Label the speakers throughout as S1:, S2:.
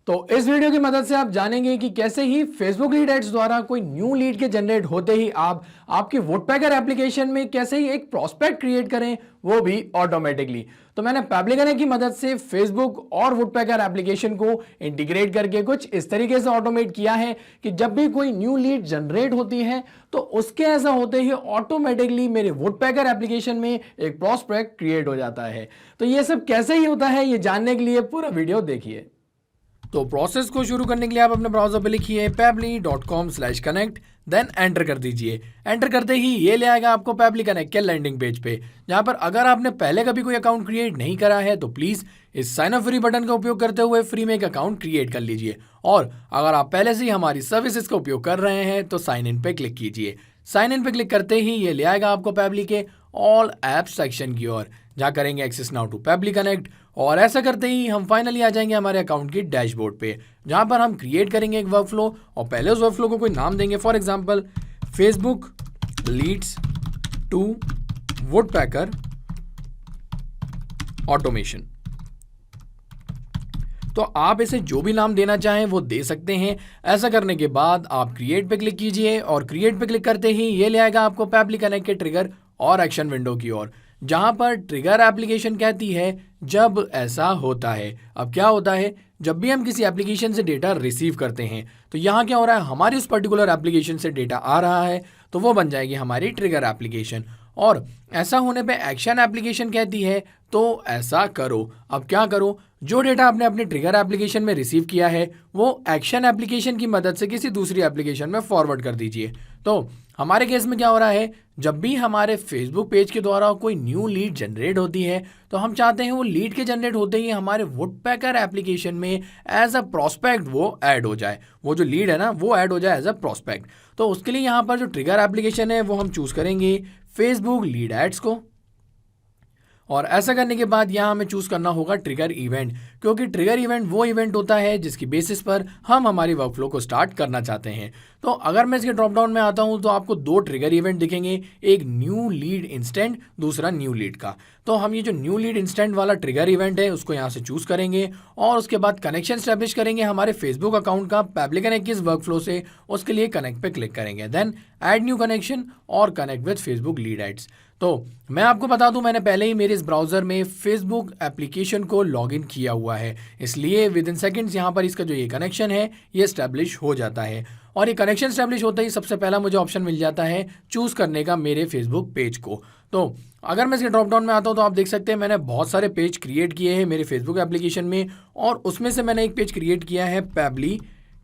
S1: तो इस वीडियो की मदद से आप जानेंगे कि कैसे ही फेसबुक लीड एड्स द्वारा कोई न्यू लीड के जनरेट होते ही आप आपकी वुडपेकर एप्लीकेशन में कैसे ही एक प्रोस्पेक्ट क्रिएट करें, वो भी ऑटोमेटिकली। तो मैंने पैब्लिकने की मदद से फेसबुक और वुडपेकर एप्लीकेशन को इंटीग्रेट करके कुछ इस तरीके से ऑटोमेट किया है कि जब भी कोई न्यू लीड जनरेट होती है तो उसके ऐसा होते ही ऑटोमेटिकली मेरे वुडपेकर एप्लीकेशन में एक प्रोस्पेक्ट क्रिएट हो जाता है। तो ये सब कैसे ही होता है, ये जानने के लिए पूरा वीडियो देखिए। तो प्रोसेस को शुरू करने के लिए आप अपने ब्राउजर पे लिखिए pabbly.com/connect, देन एंटर कर दीजिए। एंटर करते ही ये ले आएगा आपको पैब्ली कनेक्ट के लैंडिंग पेज पे, जहां पर अगर आपने पहले कभी कोई अकाउंट क्रिएट नहीं करा है तो प्लीज इस साइन अप फ्री बटन का उपयोग करते हुए फ्री में एक अकाउंट क्रिएट कर लीजिए। और अगर आप पहले से ही हमारी सर्विसेज का उपयोग कर रहे हैं तो साइन इन पे क्लिक कीजिए। साइन इन पे क्लिक करते ही ये ले आएगा आपको पैब्ली के ऑल ऐप सेक्शन की ओर, जहां करेंगे access now to Pabbly connect. और ऐसा करते ही हम फाइनली आ जाएंगे हमारे अकाउंट की डैशबोर्ड पे, जहां पर हम क्रिएट करेंगे एक वर्कफ्लो और पहले उस वर्कफ्लो को कोई नाम देंगे। For example Facebook leads to woodpecker automation. तो आप इसे जो भी नाम देना चाहें वो दे सकते हैं। ऐसा करने के बाद आप क्रिएट पे क्लिक कीजिए और क्रिएट पे क्लिक करते ही ये ले आएगा आपको पैब्ली कनेक्ट के ट्रिगर और एक्शन विंडो की ओर, जहां पर ट्रिगर एप्लीकेशन कहती है जब ऐसा होता है। अब क्या होता है, जब भी हम किसी एप्लीकेशन से डेटा रिसीव करते हैं तो यहाँ क्या हो रहा है, हमारी उस पर्टिकुलर एप्लीकेशन से डेटा आ रहा है तो वो बन जाएगी हमारी ट्रिगर एप्लीकेशन। और ऐसा होने पे एक्शन एप्लीकेशन कहती है तो ऐसा करो। अब क्या करो, जो डेटा आपने अपने ट्रिगर एप्लीकेशन में रिसीव किया है वो एक्शन एप्लीकेशन की मदद से किसी दूसरी एप्लीकेशन में फॉरवर्ड कर दीजिए। तो हमारे केस में क्या हो रहा है, जब भी हमारे फेसबुक पेज के द्वारा कोई न्यू लीड जनरेट होती है तो हम चाहते हैं वो लीड के जनरेट होते ही हमारे वुडपेकर एप्लीकेशन में एज अ प्रोस्पेक्ट वो ऐड हो जाए, वो जो लीड है ना वो ऐड हो जाए एज अ प्रोस्पेक्ट। तो उसके लिए यहाँ पर जो ट्रिगर एप्लीकेशन है वो हम चूज करेंगे फेसबुक लीड एड्स को। और ऐसा करने के बाद यहाँ हमें चूज करना होगा ट्रिगर इवेंट, क्योंकि ट्रिगर इवेंट वो इवेंट होता है जिसकी बेसिस पर हम हमारी वर्कफ्लो को स्टार्ट करना चाहते हैं। तो अगर मैं इसके ड्रॉप डाउन में आता हूँ तो आपको दो ट्रिगर इवेंट दिखेंगे, एक न्यू लीड इंस्टेंट, दूसरा न्यू लीड का। तो हम ये जो न्यू लीड इंस्टेंट वाला ट्रिगर इवेंट है उसको यहाँ से चूज करेंगे और उसके बाद कनेक्शन स्टैब्लिश करेंगे हमारे फेसबुक अकाउंट का पैब्ली कनेक्ट की इस वर्कफ्लो से। उसके लिए कनेक्ट पे क्लिक करेंगे, देन ऐड न्यू कनेक्शन और connect with Facebook lead ads. तो मैं आपको बता दूं, मैंने पहले ही मेरे इस ब्राउजर में फेसबुक एप्लीकेशन को लॉगिन किया हुआ है, इसलिए विद इन सेकेंड्स यहाँ पर इसका जो ये कनेक्शन है ये स्टैब्लिश हो जाता है। और ये कनेक्शन स्टैब्लिश होता ही सबसे पहला मुझे ऑप्शन मिल जाता है चूज करने का मेरे फेसबुक पेज को। तो अगर मैं इसके ड्रॉप डाउन में आता हूँ तो आप देख सकते हैं मैंने बहुत सारे पेज क्रिएट किए हैं मेरे फेसबुक एप्लीकेशन में, और उसमें से मैंने एक पेज क्रिएट किया है पैब्ली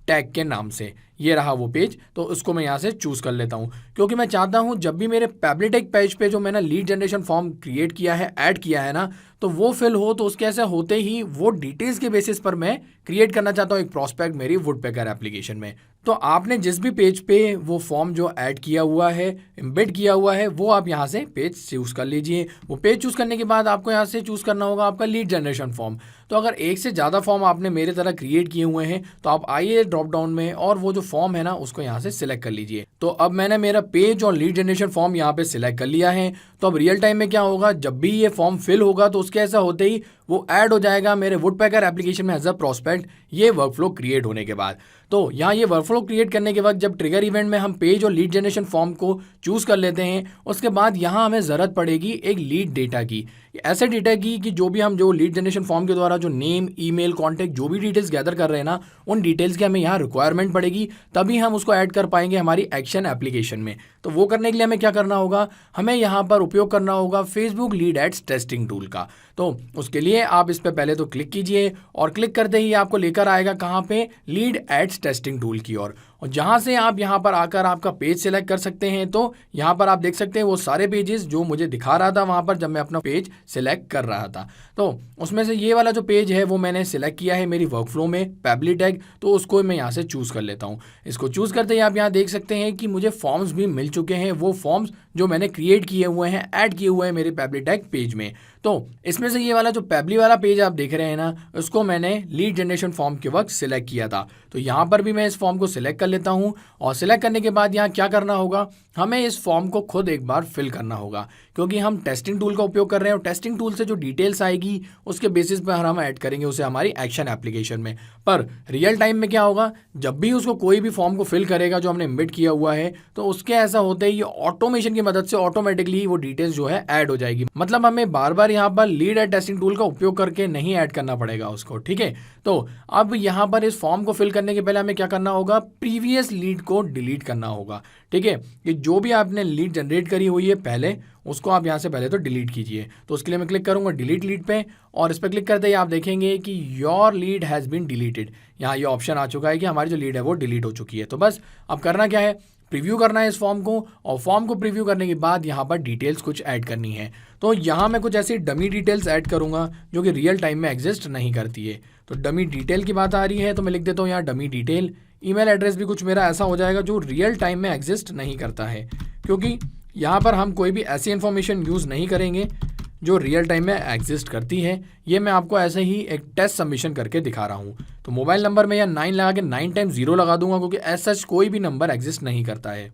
S1: टैग के नाम से। ये रहा वो पेज, तो उसको मैं यहाँ से चूज कर लेता हूँ, क्योंकि मैं चाहता हूँ जब भी मेरे पैब्ली टैग पेज पे जो मैंने लीड जनरेशन फॉर्म क्रिएट किया है, ऐड किया है ना, तो वो फिल हो। तो उसके ऐसे होते ही वो डिटेल्स के बेसिस पर मैं क्रिएट करना चाहता हूँ एक प्रोस्पेक्ट मेरी वुडपेकर एप्लीकेशन में। तो आपने जिस भी पेज पे वो फॉर्म जो ऐड किया हुआ है, एम्बेड किया हुआ है, वो आप यहाँ से पेज चूज कर लीजिए। वो पेज चूज करने के बाद आपको यहाँ से चूज करना होगा आपका लीड जनरेशन फॉर्म। तो अगर एक से ज़्यादा फॉर्म आपने मेरे तरह क्रिएट किए हुए हैं तो आप आइए ड्रॉप डाउन में और वो जो फॉर्म है ना उसको यहाँ से सिलेक्ट कर लीजिए। तो अब मैंने मेरा पेज और लीड जनरेशन फॉर्म यहाँ पे सिलेक्ट कर लिया है। तो अब रियल टाइम में क्या होगा, जब भी ये फॉर्म फिल होगा तो उसके ऐसा होते ही वो ऐड हो जाएगा मेरे वुडपेकर एप्लीकेशन में एज अ प्रोस्पेक्ट, ये वर्कफ्लो क्रिएट होने के बाद। तो यहाँ ये वर्कफ्लो क्रिएट करने के वक्त जब ट्रिगर इवेंट में हम पेज और लीड जनरेशन फॉर्म को चूज कर लेते हैं, उसके बाद यहाँ हमें ज़रूरत पड़ेगी एक लीड डेटा की, ऐसे डेटा की कि जो भी हम जो लीड जनरेशन फॉर्म के द्वारा जो नेम, ईमेल, कॉन्टैक्ट जो भी डिटेल्स गैदर कर रहे हैं ना, उन डिटेल्स की हमें यहाँ रिक्वायरमेंट पड़ेगी, तभी हम उसको ऐड कर पाएंगे हमारी एक्शन एप्लीकेशन में। तो वो करने के लिए हमें क्या करना होगा, हमें यहाँ पर उपयोग करना होगा Facebook lead ads testing tool का। तो उसके लिए आप इस पर पहले तो क्लिक कीजिए और क्लिक करते ही आपको लेकर आएगा कहाँ पे, लीड एड्स टेस्टिंग टूल की ओर। और जहाँ से आप यहाँ पर आकर आपका पेज सिलेक्ट कर सकते हैं। तो यहाँ पर आप देख सकते हैं वो सारे पेजेस जो मुझे दिखा रहा था वहाँ पर जब मैं अपना पेज सिलेक्ट कर रहा था। तो उसमें से ये वाला जो पेज है वो मैंने सिलेक्ट किया है मेरी वर्कफ्लो में पैब्ली टैग, तो उसको मैं यहाँ से चूज़ कर लेता हूँ। इसको चूज़ करते ही आप यहाँ देख सकते हैं कि मुझे फॉर्म्स भी मिल चुके हैं, वो फॉर्म्स जो मैंने क्रिएट किए हुए हैं, ऐड किए हुए हैं मेरे पेबली टैग पेज में। तो इसमें से ये वाला जो पेबली वाला पेज आप देख रहे हैं ना, उसको मैंने लीड जनरेशन फॉर्म के वक्त सिलेक्ट किया था। तो यहाँ पर भी मैं इस फॉर्म को सिलेक्ट कर लेता हूँ और सिलेक्ट करने के बाद यहाँ क्या करना होगा, हमें इस फॉर्म को खुद एक बार फिल करना होगा, क्योंकि हम टेस्टिंग टूल का उपयोग कर रहे हैं और टेस्टिंग टूल से जो डिटेल्स आएगी उसके बेसिस पर हम ऐड करेंगे उसे हमारी एक्शन एप्लीकेशन में। पर रियल टाइम में क्या होगा, जब भी उसको कोई भी फॉर्म को फिल करेगा जो हमने इम्बिट किया हुआ है, तो उसके ऐसा होते ही ये ऑटोमेशन की मदद से ऑटोमेटिकली वो डिटेल्स जो है ऐड हो जाएगी। मतलब हमें बार बार यहाँ पर लीड एड टेस्टिंग टूल का उपयोग करके नहीं ऐड करना पड़ेगा उसको, ठीक है। तो अब यहाँ पर इस फॉर्म को फिल करने के पहले हमें क्या करना होगा, प्रीवियस लीड को डिलीट करना होगा, ठीक है। कि जो भी आपने लीड जनरेट करी हुई है पहले, उसको आप यहाँ से पहले तो डिलीट कीजिए। तो उसके लिए मैं क्लिक करूँगा डिलीट लीड पे, और इस पर क्लिक करते ही आप देखेंगे कि your lead has been deleted. यहाँ ये ऑप्शन आ चुका है कि हमारी जो लीड है वो डिलीट हो चुकी है। तो बस अब करना क्या है, प्रीव्यू करना है इस फॉर्म को, और फॉर्म को प्रीव्यू करने के बाद यहाँ पर डिटेल्स कुछ ऐड करनी है। तो यहाँ मैं कुछ ऐसी डमी डिटेल्स ऐड करूँगा जो कि रियल टाइम में एग्जिस्ट नहीं करती है। तो डमी डिटेल की बात आ रही है तो मैं लिख देता हूँ यहाँ डमी डिटेल। ईमेल एड्रेस भी कुछ मेरा ऐसा हो जाएगा जो रियल टाइम में एग्जिस्ट नहीं करता है, क्योंकि यहाँ पर हम कोई भी ऐसी इन्फॉर्मेशन यूज़ नहीं करेंगे जो रियल टाइम में एग्जिस्ट करती है। ये मैं आपको ऐसे ही एक टेस्ट सबमिशन करके दिखा रहा हूँ। तो मोबाइल नंबर में या 9 लगा के 9 टाइम्स 0 लगा दूंगा, क्योंकि ऐसा कोई भी नंबर एग्जिस्ट नहीं करता है,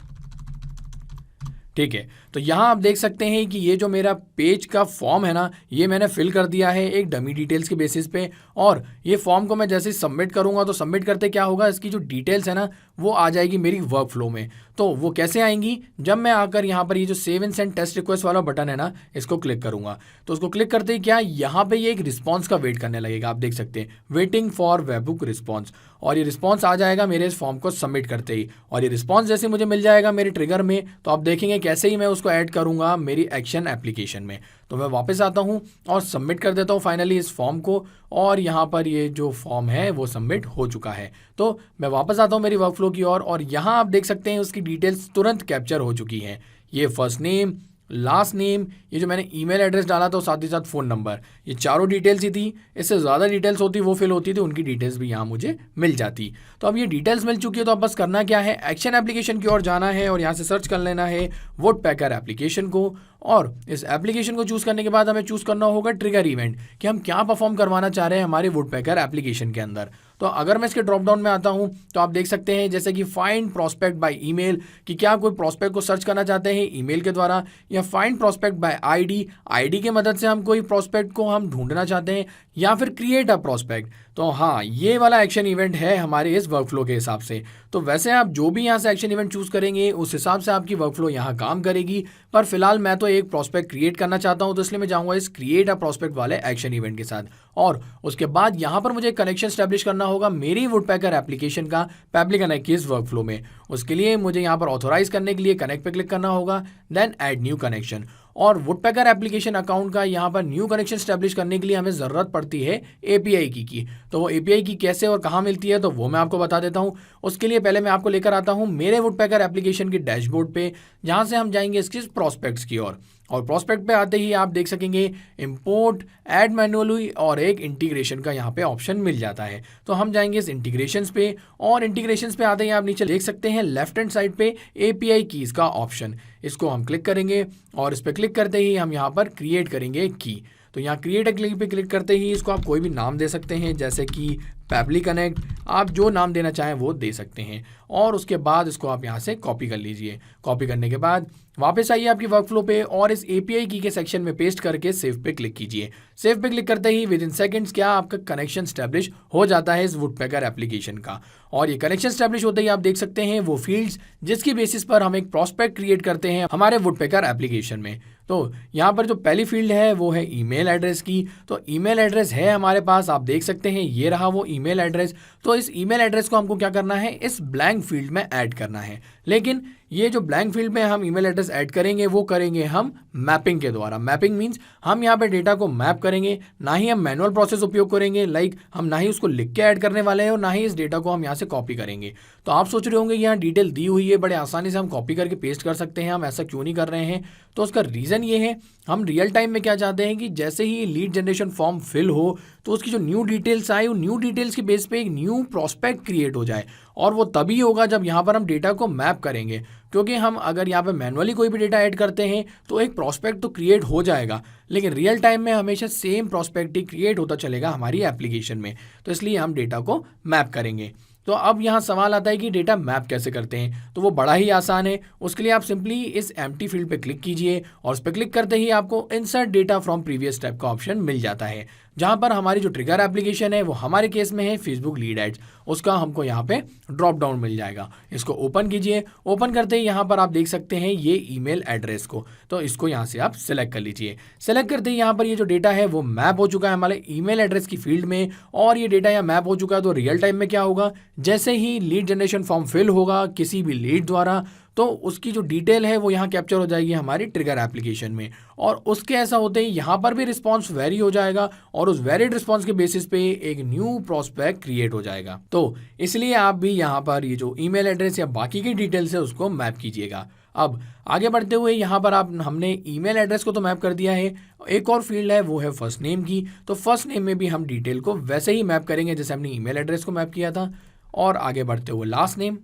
S1: ठीक है। तो यहाँ आप देख सकते हैं कि ये जो मेरा पेज का फॉर्म है ना, ये मैंने फिल कर दिया है एक डमी डिटेल्स के बेसिस पे। और ये फॉर्म को मैं जैसे ही सबमिट करूँगा तो सबमिट करते क्या होगा, इसकी जो डिटेल्स है ना वो आ जाएगी मेरी वर्क फ्लो में। तो वो कैसे आएंगी, जब मैं आकर यहाँ पर ये जो save and send test request वाला बटन है ना, इसको क्लिक करूँगा। तो उसको क्लिक करते ही क्या, यहाँ पे ये एक रिस्पॉन्स का वेट करने लगेगा। आप देख सकते हैं वेटिंग फॉर वेबबुक रिस्पॉन्स, और ये रिस्पॉन्स आ जाएगा मेरे इस फॉर्म को सबमिट करते ही। और ये रिस्पॉन्स जैसे मुझे मिल जाएगा मेरे ट्रिगर में, तो आप देखेंगे कैसे ही मैं उसको ऐड करूँगा मेरी एक्शन एप्लीकेशन में। तो मैं वापस आता हूँ और सबमिट कर देता हूँ फाइनली इस फॉर्म को, और यहाँ पर ये जो फॉर्म है वो सबमिट हो चुका है। तो मैं वापस आता हूँ मेरी वर्कफ्लो की ओर, और यहाँ आप देख सकते हैं उसकी डिटेल्स तुरंत कैप्चर हो चुकी हैं। ये फर्स्ट नेम, लास्ट नेम, ये जो मैंने ईमेल एड्रेस डाला था, साथ ही साथ फ़ोन नंबर, ये चारों डिटेल्स ही थी। इससे ज़्यादा डिटेल्स होती वो फिल होती थी, उनकी डिटेल्स भी यहाँ मुझे मिल जाती। तो अब ये डिटेल्स मिल चुकी है, तो अब बस करना क्या है, एक्शन एप्लीकेशन की ओर जाना है और यहाँ से सर्च कर लेना है वुडपेकर एप्लीकेशन को। और इस एप्लीकेशन को चूज़ करने के बाद हमें चूज़ करना होगा ट्रिगर इवेंट, कि हम क्या परफॉर्म करवाना चाह रहे हैं हमारे वुडपेकर एप्लीकेशन के अंदर। तो अगर मैं इसके ड्रॉप डाउन में आता हूं तो आप देख सकते हैं जैसे कि फाइंड प्रोस्पेक्ट बाय ईमेल, कि क्या कोई प्रोस्पेक्ट को सर्च करना चाहते हैं ईमेल के द्वारा, या फाइंड प्रोस्पेक्ट बाय आईडी के मदद से हम कोई प्रोस्पेक्ट को हम ढूंढना चाहते हैं, या फिर क्रिएट अ प्रोस्पेक्ट। तो हाँ, ये वाला एक्शन इवेंट है हमारे इस वर्कफ्लो के हिसाब से। तो वैसे आप जो भी यहाँ से एक्शन इवेंट चूज़ करेंगे उस हिसाब से आपकी वर्कफ्लो यहाँ काम करेगी। पर फिलहाल मैं तो एक प्रोस्पेक्ट क्रिएट करना चाहता हूँ, तो इसलिए मैं जाऊँगा इस क्रिएट अ प्रोस्पेक्ट वाले एक्शन इवेंट के साथ। और उसके बाद यहाँ पर मुझे कनेक्शन स्टैब्लिश करना होगा मेरी वुडपेकर एप्लीकेशन का पेबली कनेक्ट की इस वर्कफ्लो में। उसके लिए मुझे यहाँ पर ऑथोराइज करने के लिए कनेक्ट पे क्लिक करना होगा, देन ऐड न्यू कनेक्शन। और वुडपेकर एप्लीकेशन अकाउंट का यहाँ पर न्यू कनेक्शन स्टैब्लिश करने के लिए हमें ज़रूरत पड़ती है एपीआई की। तो वो एपीआई की कैसे और कहाँ मिलती है तो वो मैं आपको बता देता हूँ। उसके लिए पहले मैं आपको लेकर आता हूँ मेरे वुडपेकर एप्लीकेशन के डैशबोर्ड पे, जहाँ से हम जाएंगे इसकी प्रॉस्पेक्ट्स की ओर। और प्रॉस्पेक्ट पे आते ही आप देख सकेंगे इंपोर्ट, ऐड मैनुअली और एक इंटीग्रेशन का यहाँ पे ऑप्शन मिल जाता है। तो हम जाएंगे इस इंटीग्रेशंस पे, और इंटीग्रेशंस पे आते ही आप नीचे देख सकते हैं लेफ्ट हैंड साइड पे एपीआई कीज़ का ऑप्शन, इसको हम क्लिक करेंगे और इस पर क्लिक करते ही हम यहाँ पर क्रिएट करेंगे की। तो यहाँ क्रिएट अ क्लिक पे क्लिक करते ही इसको आप कोई भी नाम दे सकते हैं, जैसे कि पेबली कनेक्ट, आप जो नाम देना चाहें वो दे सकते हैं। और उसके बाद इसको आप यहाँ से कॉपी कर लीजिए। कॉपी करने के बाद वापस आइए आपकी वर्कफ्लो पे और इस एपीआई की के सेक्शन में पेस्ट करके सेव पे क्लिक कीजिए। सेव पे क्लिक करते ही विद इन सेकंड्स क्या आपका कनेक्शन स्टैब्लिश हो जाता है इस वुडपेकर एप्लीकेशन का। और ये कनेक्शन स्टैब्लिश होते ही आप देख सकते हैं वो फील्ड्स जिसकी बेसिस पर हम एक प्रॉस्पेक्ट क्रिएट करते हैं हमारे वुडपेकर एप्लीकेशन में। तो यहाँ पर जो पहली फील्ड है वो है ईमेल एड्रेस की। तो ईमेल एड्रेस है हमारे पास, आप देख सकते हैं ये रहा वो ईमेल एड्रेस। तो इस ईमेल एड्रेस को हमको क्या करना है, इस ब्लैंक फील्ड में ऐड करना है। लेकिन ये जो ब्लैंक फील्ड में हम ईमेल एड्रेस ऐड करेंगे वो करेंगे हम मैपिंग के द्वारा। मैपिंग मींस हम यहाँ पे डेटा को मैप करेंगे, ना ही हम मैनुअल प्रोसेस उपयोग करेंगे, लाइक हम ना ही उसको लिख के ऐड करने वाले हैं और ना ही इस डेटा को हम यहाँ से कॉपी करेंगे। तो आप सोच रहे होंगे यहाँ डिटेल दी हुई है, बड़े आसानी से हम कॉपी करके पेस्ट कर सकते हैं, हम ऐसा क्यों नहीं कर रहे हैं। तो उसका रीज़न ये है, हम रियल टाइम में क्या चाहते हैं कि जैसे ही लीड जनरेशन फॉर्म फिल हो तो उसकी जो न्यू डिटेल्स आए, वो न्यू डिटेल्स के बेस पे एक न्यू प्रॉस्पेक्ट क्रिएट हो जाए। और वो तभी होगा जब यहाँ पर हम डेटा को मैप करेंगे। क्योंकि हम अगर यहाँ पे मैनुअली कोई भी डेटा ऐड करते हैं तो एक प्रॉस्पेक्ट तो क्रिएट हो जाएगा, लेकिन रियल टाइम में हमेशा सेम प्रॉस्पेक्ट ही क्रिएट होता चलेगा हमारी एप्लीकेशन में। तो इसलिए हम डेटा को मैप करेंगे। तो अब यहाँ सवाल आता है कि डेटा मैप कैसे करते हैं। तो वो बड़ा ही आसान है। उसके लिए आप सिंपली इस एम्प्टी फील्ड पे क्लिक कीजिए और उस पर क्लिक करते ही आपको insert data from previous step का ऑप्शन मिल जाता है, जहां पर हमारी जो ट्रिगर एप्लीकेशन है वो हमारे केस में है फेसबुक लीड एड्स, उसका हमको यहाँ पे ड्रॉप डाउन मिल जाएगा। इसको ओपन कीजिए। ओपन करते ही यहाँ पर आप देख सकते हैं ये ईमेल एड्रेस को, तो इसको यहाँ से आप सिलेक्ट कर लीजिए। सिलेक्ट करते ही यहाँ पर ये जो डेटा है वो मैप हो चुका है हमारे ईमेल एड्रेस की फील्ड में, और ये डेटा यहाँ मैप हो चुका है। तो रियल टाइम में क्या होगा, जैसे ही लीड जनरेशन फॉर्म फिल होगा किसी भी लीड द्वारा, तो उसकी जो डिटेल है वो यहाँ कैप्चर हो जाएगी हमारी ट्रिगर एप्लीकेशन में, और उसके ऐसा होते ही यहाँ पर भी रिस्पॉन्स वेरी हो जाएगा और उस वेरिड रिस्पॉन्स के बेसिस पे एक न्यू प्रॉस्पेक्ट क्रिएट हो जाएगा। तो इसलिए आप भी यहाँ पर ये जो ईमेल एड्रेस या बाकी की डिटेल्स है उसको मैप कीजिएगा। अब आगे बढ़ते हुए यहाँ पर हमने ईमेल एड्रेस को तो मैप कर दिया है। एक और फील्ड है वो है फर्स्ट नेम की। तो फर्स्ट नेम में भी हम डिटेल को वैसे ही मैप करेंगे जैसे हमने ईमेल एड्रेस को मैप किया था। और आगे बढ़ते हुए लास्ट नेम,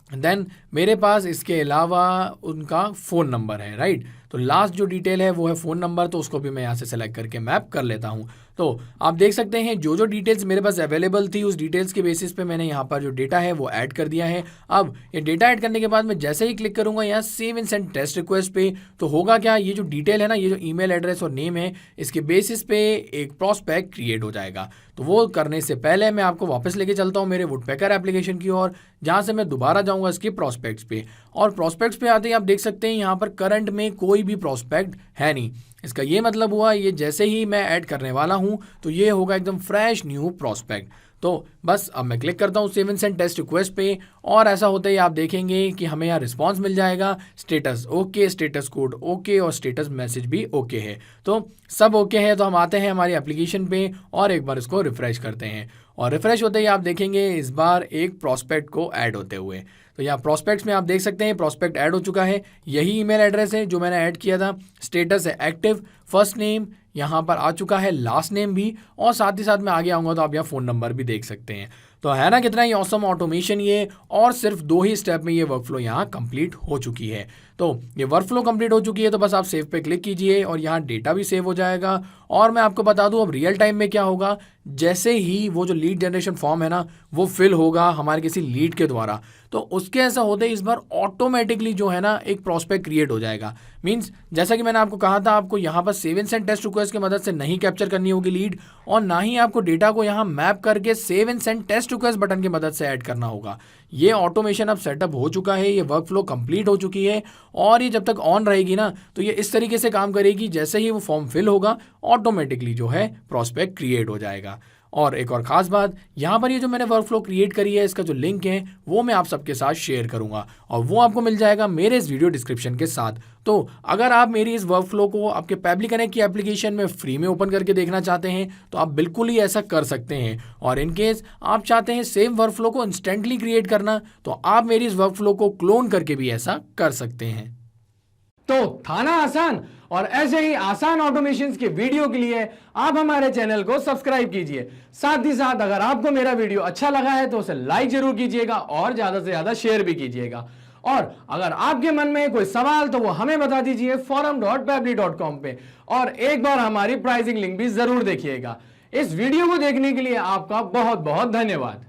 S1: देन मेरे पास इसके अलावा उनका फ़ोन नंबर है, राइट। तो लास्ट जो डिटेल है वो है फ़ोन नंबर, तो उसको भी मैं यहाँ से सेलेक्ट करके मैप कर लेता हूँ। तो आप देख सकते हैं जो जो डिटेल्स मेरे पास अवेलेबल थी उस डिटेल्स के बेसिस पे मैंने यहाँ पर जो डेटा है वो ऐड कर दिया है। अब ये डेटा ऐड करने के बाद मैं जैसे ही क्लिक करूँगा यहाँ save and send test request पे, तो होगा क्या, ये जो डिटेल है ना, ये जो ईमेल एड्रेस और नेम है, इसके बेसिस पे एक प्रॉस्पेक्ट क्रिएट हो जाएगा। तो वो करने से पहले मैं आपको वापस लेके चलता हूँ मेरे वुडपेकर एप्लीकेशन की ओर, जहाँ से मैं दोबारा जाऊँगा इसके प्रॉस्पेक्ट्स पे। और प्रॉस्पेक्ट्स पे आते ही आप देख सकते हैं यहाँ पर करंट में कोई भी प्रॉस्पेक्ट है नहीं। इसका ये मतलब हुआ ये जैसे ही मैं ऐड करने वाला हूँ तो ये होगा एकदम फ्रेश न्यू प्रॉस्पेक्ट। तो बस अब मैं क्लिक करता हूँ save and send test request पे, और ऐसा होता ही आप देखेंगे कि हमें यहाँ रिस्पांस मिल जाएगा, status okay, status code okay और स्टेटस मैसेज भी ओके है। तो सब ओके है। तो हम आते हैं हमारी एप्लीकेशन पे और एक बार इसको रिफ्रेश करते हैं, और रिफ्रेश होते ही आप देखेंगे इस बार एक प्रॉस्पेक्ट को ऐड होते हुए। तो यहाँ प्रॉस्पेक्ट्स में आप देख सकते हैं प्रॉस्पेक्ट ऐड हो चुका है। यही ईमेल एड्रेस है जो मैंने ऐड किया था। स्टेटस है एक्टिव, फर्स्ट नेम यहाँ पर आ चुका है, लास्ट नेम भी, और साथ ही साथ मैं आगे आऊँगा तो आप यहाँ फ़ोन नंबर भी देख सकते हैं। तो है ना कितना ही ऑसम ऑटोमेशन ये, और सिर्फ 2 ही स्टेप में ये वर्कफ्लो यहाँ कंप्लीट हो चुकी है। तो ये वर्कफ्लो कंप्लीट हो चुकी है, तो बस आप सेव पे क्लिक कीजिए और यहाँ डेटा भी सेव हो जाएगा। और मैं आपको बता दूं अब रियल टाइम में क्या होगा, जैसे ही वो जो लीड जनरेशन फॉर्म है ना वो फिल होगा हमारे किसी लीड के द्वारा, तो उसके ऐसा होते इस बार ऑटोमेटिकली जो है ना एक प्रॉस्पेक्ट क्रिएट हो जाएगा। मींस जैसा कि मैंने आपको कहा था, आपको यहाँ पर save and send test request की मदद से नहीं कैप्चर करनी होगी लीड, और ना ही आपको डेटा को यहाँ मैप करके save and send test request button की मदद से ऐड करना होगा। ये ऑटोमेशन अब सेटअप हो चुका है, ये वर्कफ्लो कंप्लीट हो चुकी है, और ये जब तक ऑन रहेगी ना तो ये इस तरीके से काम करेगी, जैसे ही वो फॉर्म फिल होगा ऑटोमेटिकली जो है प्रॉस्पेक्ट क्रिएट हो जाएगा। और एक और ख़ास बात, यहाँ पर ये जो मैंने वर्कफ्लो क्रिएट करी है इसका जो लिंक है वो मैं आप सबके साथ शेयर करूँगा, और वो आपको मिल जाएगा मेरे इस वीडियो डिस्क्रिप्शन के साथ। तो अगर आप मेरी इस वर्कफ्लो को आपके पेबली कनेक्ट की एप्लीकेशन में फ्री में ओपन करके देखना चाहते हैं तो आप बिल्कुल ही ऐसा कर सकते हैं। और इन केस आप चाहते हैं सेम वर्कफ्लो को इंस्टेंटली क्रिएट करना, तो आप मेरी इस वर्कफ्लो को क्लोन करके भी ऐसा कर सकते हैं।
S2: तो था ना आसान। और ऐसे ही आसान ऑटोमेशंस के वीडियो के लिए आप हमारे चैनल को सब्सक्राइब कीजिए। साथ ही साथ अगर आपको मेरा वीडियो अच्छा लगा है तो उसे लाइक जरूर कीजिएगा और ज्यादा से ज्यादा शेयर भी कीजिएगा। और अगर आपके मन में कोई सवाल तो वो हमें बता दीजिए forum.pabbly.com पे, और एक बार हमारी प्राइसिंग लिंक भी जरूर देखिएगा। इस वीडियो को देखने के लिए आपका बहुत बहुत धन्यवाद।